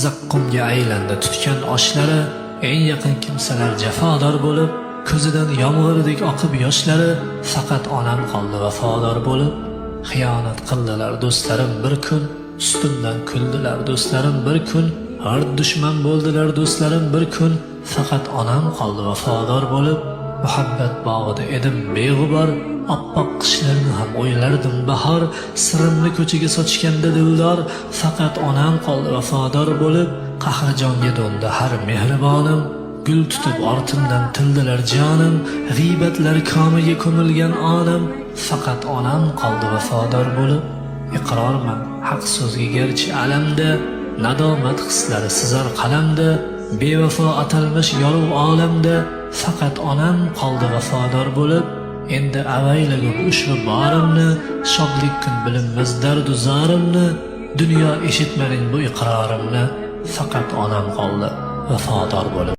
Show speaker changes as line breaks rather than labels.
zaqqumga aylandi tutgan oshlari, eng yaqin kimsalar jafodor bo'lib, ko'zidan yomg'irdek oqib yoshlari, faqat onam qoldi vafodor bo'lib. Xiyonat qildilar do'stlarim bir kun, ustimdan kuldilar do'stlarim bir kun, g'ard dushman bo'ldilar do'stlarim bir kun, faqat onam qoldi vafodor bo'lib. Muhabbat bog'ida edim beg'ubor, oppoq qishlarni ham o'ylardim bahor, sirimni ko'chaga sochganda dildor, faqat onam qoldi vafodor bo'lib. Qahrajonga do'ndi har mehribonim, gul tutib ortimdan tildilar jonim, g'iybatlar komiga ko'milgan onam, faqat onam qoldi vafodor bo'lib. Iqrorman haq so'zga garchi alamda, nadomat hislari sizar qalamda, bevafo atalmish yorug' olamda, faqat onam qoldi vafodor bo'lib. Endi avaylagum ushbu borimni, shodlik kun bilinmas dardu zorimni, dunyo eshitmading bu iqrorimni, faqat onam qoldi vafodor bo'lib.